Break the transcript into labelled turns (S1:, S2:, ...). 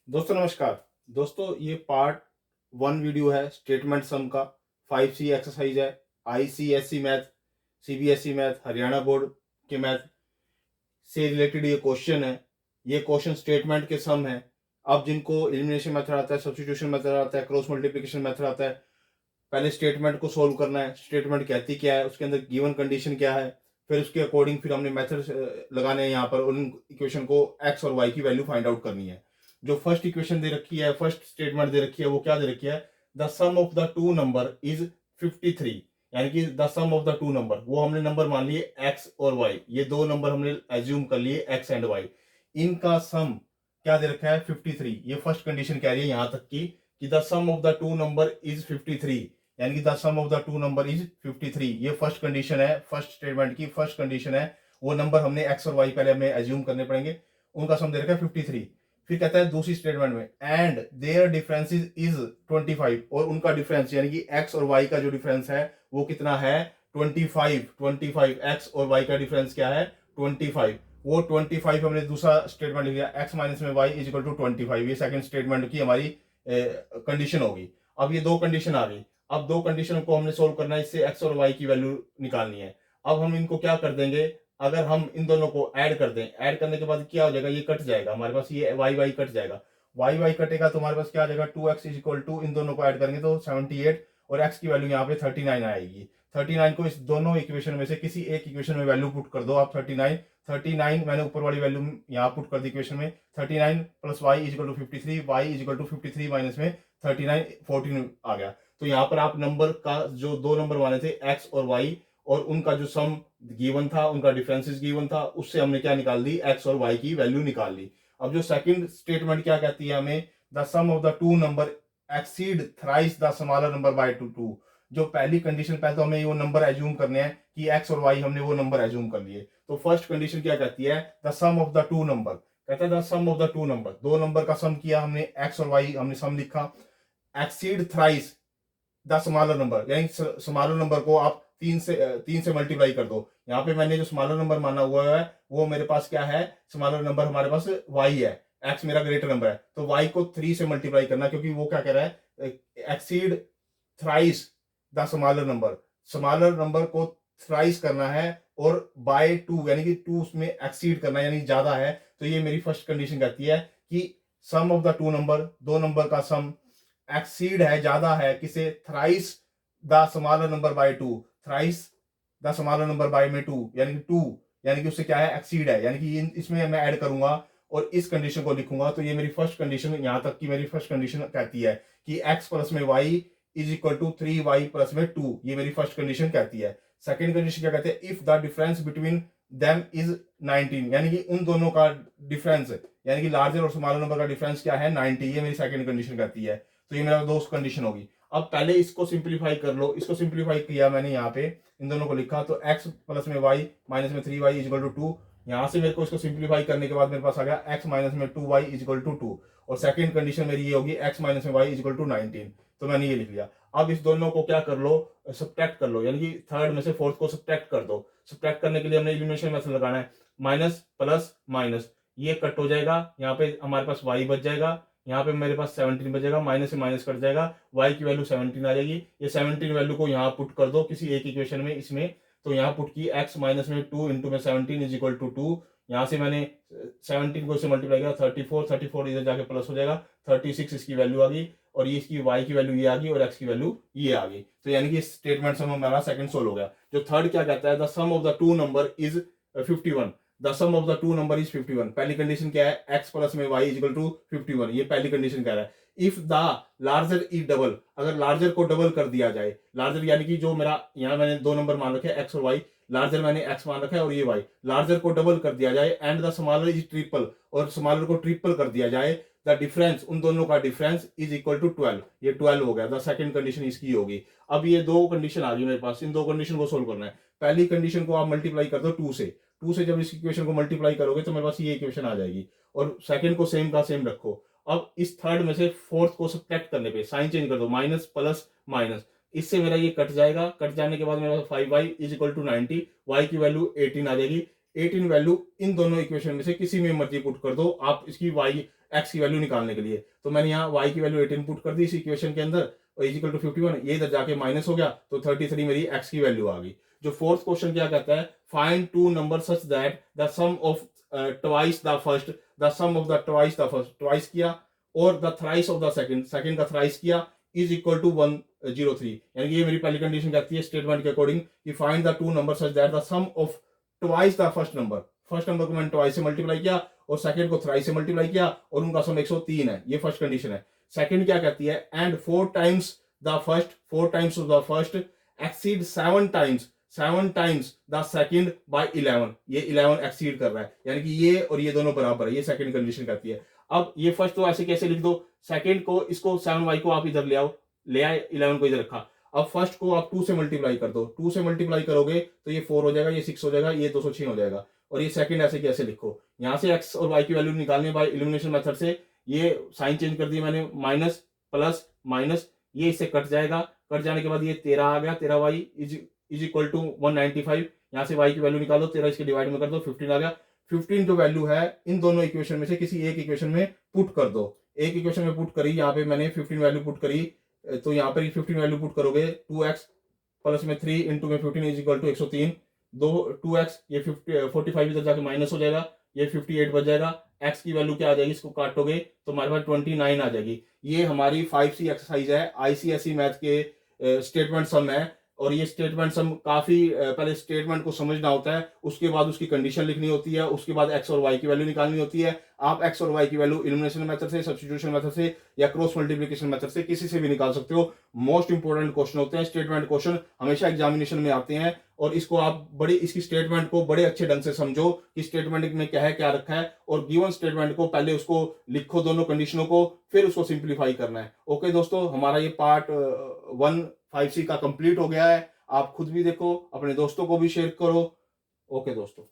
S1: दोस्तों नमस्कार। दोस्तों ये पार्ट 1 वीडियो है स्टेटमेंट सम का। 5C एक्सरसाइज है। ICSE math, CBSE math, Haryana board के मैथ से रिलेटेड ये क्वेश्चन है। ये क्वेश्चन स्टेटमेंट के सम है। अब जिनको एलिमिनेशन मेथड आता है, सब्स्टिट्यूशन मेथड आता है, क्रॉस मल्टीप्लिकेशन मेथड आता है, पहले स्टेटमेंट को सोल्व करना है। स्टेटमेंट कहती क्या है, उसके अंदर गिवन कंडीशन क्या है, फिर उसके अकॉर्डिंग फिर हमने मेथड लगाने हैं। यहाँ पर उन इक्वेशन को एक्स और वाई की वैल्यू फाइंड आउट करनी है। जो फर्स्ट इक्वेशन दे रखी है, फर्स्ट स्टेटमेंट दे रखी है, वो क्या दे रखी है, the some of the two number is 53। यानी कि the some of the two नंबर, वो हमने नंबर मान लिए एक्स और वाई, ये दो नंबर हमने एज्यूम कर लिए एक्स एंड वाई। इनका सम क्या दे रखा है 53। ये फर्स्ट कंडीशन कह रही है यहां तक कि the some of the two number is 53, यानी कि the some of the two number is 53। ये फर्स्ट कंडीशन है, फर्स्ट स्टेटमेंट की फर्स्ट कंडीशन है। वो नंबर हमने एक्स और वाई पहले हमें एज्यूम करने पड़ेंगे, उनका सम दे रखा है 53। फिर कहता है दूसरी स्टेटमेंट में एंड देयर डिफरेंस इज 25, और उनका डिफरेंस यानी कि एक्स और वाई का जो डिफरेंस है वो कितना है 25। एक्स और वाई का डिफरेंस क्या है 25। वो 25 हमने दूसरा स्टेटमेंट लिख दिया, एक्स माइनस में वाई इज इक्वल टू 25। ये सेकंड स्टेटमेंट की हमारी कंडीशन होगी। अब ये दो कंडीशन आ गई। अब दो कंडीशन को हमने सोल्व करना है, इससे एक्स और वाई की वैल्यू निकालनी है। अब हम इनको क्या कर देंगे, अगर हम इन दोनों को ऐड कर दें, ऐड करने के बाद क्या हो जाएगा, ये कट जाएगा हमारे पास, ये वाई वाई कट जाएगा। वाई वाई कटेगा तो हमारे पास क्या आ जाएगा 2x इज इक्वल टू, इन दोनों को ऐड करेंगे तो 78, और x की वैल्यू यहाँ पे 39 आएगी। 39 को इस दोनों इक्वेशन में से किसी एक इक्वेशन में वैल्यू पुट कर दो आप। 39 मैंने ऊपर वाली वैल्यू यहाँ पुट कर दी इक्वेशन में। 39 plus y is equal to 53, y is equal to 53 minus में 39 14 आ गया। तो यहाँ पर आप नंबर का जो दो नंबर माने थे एक्स और वाई, और उनका जो सम गिवन था, उनका डिफरेंसेस गिवन था, उससे हमने क्या निकाल दी, एक्स और वाई की वैल्यू निकाल ली। अब जो सेकंड स्टेटमेंट क्या कहती है हमें, the some of the two number exceed thrice the smaller number by two. जो पहली कंडीशन, पहले तो हमें वो नंबर एज्यूम करने हैं कि एक्स और वाई, हमने वो नंबर एज्यूम कर लिए। तो फर्स्ट कंडीशन क्या कहती है, the some of the two number, कहता है the some of the two number, दो नंबर का सम किया हमने, एक्स और वाई हमने सम लिखा, exceed thrice the smaller number, यानी स्मॉलर नंबर को आप तीन से मल्टीप्लाई कर दो। यहाँ पे मैंने जो स्मॉलर नंबर माना हुआ है वो मेरे पास क्या है, स्मॉलर नंबर हमारे पास y है, x मेरा ग्रेटर नंबर है, तो y को 3 से मल्टीप्लाई करना, क्योंकि वो क्या कह रहा है, exceed thrice the smaller number को थ्राइस करना है, और बाय 2 यानी कि 2 उसमें एक्सीड करना है, यानी ज्यादा है। तो ये मेरी फर्स्ट कंडीशन कहती है कि सम ऑफ द टू नंबर, दो नंबर का सम एक्सीड है, ज्यादा है, किसे, thrice the smaller number bye 2, thrice the smaller number bye में 2, यानी कि 2, यानी कि उससे क्या है, एक्सीड है, यानी कि इसमें मैं ऐड करूंगा और इस कंडीशन को लिखूंगा। तो ये मेरी फर्स्ट कंडीशन, यहां तक की मेरी फर्स्ट कंडीशन कहती है कि x प्लस में y is equal to 3y plus में 2। ये मेरी फर्स्ट कंडीशन कहती है। सेकंड कंडीशन क्या कहती है, if the difference between them is 19, यानी कि उन दोनों का डिफरेंस, यानी कि लार्जर और स्मॉलर नंबर का डिफरेंस क्या है 90। ये मेरी सेकंड कंडीशन कहती है। तो ये मेरा दो कंडीशन होगी। अब पहले इसको सिंप्लीफाई कर लो, इसको सिंप्लीफाई किया मैंने, यहाँ पे इन दोनों को लिखा, तो x प्लस में y माइनस में 3y इज इक्वल टू 2। यहां से मेरे को इसको सिंप्लीफाई करने के बाद मेरे पास आ गया x माइनस में 2y इज इक्वल टू 2, और सेकंड कंडीशन मेरी ये होगी x माइनस में y इज इक्वल टू 19। तो मैंने ये लिख लिया। अब इस दोनों को क्या कर लो, सब्ट्रैक्ट कर लो, यानी कि थर्ड में से फोर्थ को सब्ट्रैक्ट कर दो। सब्ट्रैक्ट करने के लिए हमने एलिमिनेशन मेथड लगाना है, माइनस प्लस माइनस, ये कट हो जाएगा, यहाँ पे हमारे पास y बच जाएगा, यहाँ पे मेरे पास 17 बचेगा, माइनस से माइनस कट जाएगा, y की वैल्यू 17 आ जाएगी। ये 17 वैल्यू को यहाँ पुट कर दो किसी एक इक्वेशन में, इसमें तो यहाँ पुट की x माइनस में 2 इंटू में 17 इज इक्वल टू 2। यहाँ से मैंने 17 को इससे मल्टीप्लाई किया, 34 इधर जाके प्लस हो जाएगा, 36 इसकी वैल्यू आ गई, और ये इसकी y की वैल्यू ये आ गई, और x की वैल्यू ये आ गई। तो यानी कि स्टेटमेंट सम हमारा सेकंड सोल्व हो गया। जो थर्ड क्या कहता है, the some of the two number is 51, the some of the two number is 51। पहली कंडीशन क्या है, x प्लस में y इज इक्वल टू 51, ये पहली कंडीशन कह रहा है। If the larger is double, अगर लार्जर को डबल कर दिया जाए, लार्जर यानी कि जो मेरा यहाँ मैंने दो नंबर मान रखे हैं x और y, लार्जर मैंने x मान रखा है और ये y, लार्जर को डबल कर दिया जाए, and the smaller is triple, और स्मॉलर को ट्रिपल कर दिया जाए, द डिफरेंस, उन दोनों का डिफरेंस इज इक्वल टू 12, ये 12 हो गया। द सेकंड कंडीशन इसकी होगी। अब ये दो कंडीशन आ गई मेरे पास, इन दो कंडीशन को सोल्व करना है। पहली कंडीशन को आप मल्टीप्लाई कर दो 2 से, 2 से जब इस इक्वेशन को मल्टीप्लाई करोगे तो मेरे पास ये इक्वेशन आ जाएगी, और सेकंड को सेम का सेम रखो। अब इस थर्ड में से फोर्थ को सब्ट्रैक्ट करने पे साइन चेंज कर दो, माइनस प्लस माइनस, इससे मेरा ये कट जाएगा, कट जाने के बाद मेरे पास 5y is equal to 90, y की वैल्यू 18 आ जाएगी। 18 वैल्यू इन दोनों इक्वेशन में से किसी में मर्जी पुट कर दो आप, इसकी y x की वैल्यू निकालने के लिए। तो मैंने यहाँ y की वैल्यू 18 पुट कर दी इस इक्वेशन के अंदर और इज इक्वल टू 51, ये इधर जाके माइनस हो गया तो 33 मेरी x की वैल्यू आ गई। जो फोर्थ क्वेश्चन क्या कहता है, find two number such that the some of twice the first, the some of the twice the first, twice किया, और the thrice of the second, second का थ्राइस किया, इज इक्वल टू 103। यानी कि ये मेरी पहली कंडीशन कहती है स्टेटमेंट के अकॉर्डिंग कि find the to number such that the some of twice the first number, first number को मैंने ट्वाइस से मल्टीप्लाई किया और सेकंड को थ्राइस से मल्टीप्लाई किया और उनका सम 103 है। ये फर्स्ट कंडीशन है। सेकंड क्या कहती है, and 4 times the first, 4 times of the first exceed 7 times the second by 11, ये 11 एक्सीड कर रहा है, यानी कि ये और ये दोनों बराबर है। ये सेकंड कंडीशन कहती है। अब ये फर्स्ट तो ऐसे कैसे लिख दो, सेकंड को इसको 7y को आप इधर ले आओ, ले आए, 11 को इधर रखा। अब फर्स्ट को आप 2 से मल्टीप्लाई कर दो, 2 से मल्टीप्लाई करोगे तो ये 4 हो जाएगा, ये 6 हो जाएगा, ये 206 हो जाएगा। और ये सेकंड ऐसे कैसे लिखो, यहां से x और y की वैल्यू निकालने बाय एलिमिनेशन मेथड से, ये साइन चेंज कर दिया मैंने, माइनस प्लस माइनस, ये इससे कट जाएगा, कट जाने के बाद ये 13 आ गया, 13y इज इक्वल टू 195। यहाँ से y की वैल्यू निकालो, 13 इसके डिवाइड में कर दो, 15 आ गया। 15 जो वैल्यू है इन दोनों इक्वेशन में से किसी एक इक्वेशन में पुट कर दो। एक इक्वेशन में पुट करी, यहाँ पे मैंने 15 वैल्यू पुट करी, तो यहाँ पर 15 वैल्यू पुट करोगे, 2x प्लस में 3 इंटू में 15 इज इक्वल टू 103, 2x, ये 45 इधर जाके माइनस हो जाएगा, ये 58 बच जाएगा। x की वैल्यू क्या आ जाएगी, इसको काटोगे तो हमारे पास 29 आ जाएगी। ये हमारी 5C एक्सरसाइज है, ICSE मैथ के स्टेटमेंट सम है। और ये स्टेटमेंट सम काफी पहले स्टेटमेंट को समझना होता है, उसके बाद उसकी कंडीशन लिखनी होती है, उसके बाद x और y की वैल्यू निकालनी होती है। आप x और y की वैल्यू एलिमिनेशन मेथड से, सब्स्टिट्यूशन मेथड से या क्रॉस मल्टीप्लिकेशन मेथड से किसी से भी निकाल सकते हो। मोस्ट इंपोर्टेंट क्वेश्चन होते हैं, स्टेटमेंट क्वेश्चन हमेशा एग्जामिनेशन में आते हैं और इसको आप बड़े, इसकी स्टेटमेंट को बड़े अच्छे ढंग से समझो कि स्टेटमेंट में क्या है, क्या रखा है, और गिवन स्टेटमेंट को पहले उसको लिखो, दोनों कंडीशनों को, फिर उसको सिंप्लीफाई करना है। ओके दोस्तों, हमारा ये पार्ट 1 5C का कंप्लीट हो गया है। आप खुद भी देखो, अपने दोस्तों को भी शेयर करो। ओके दोस्तों।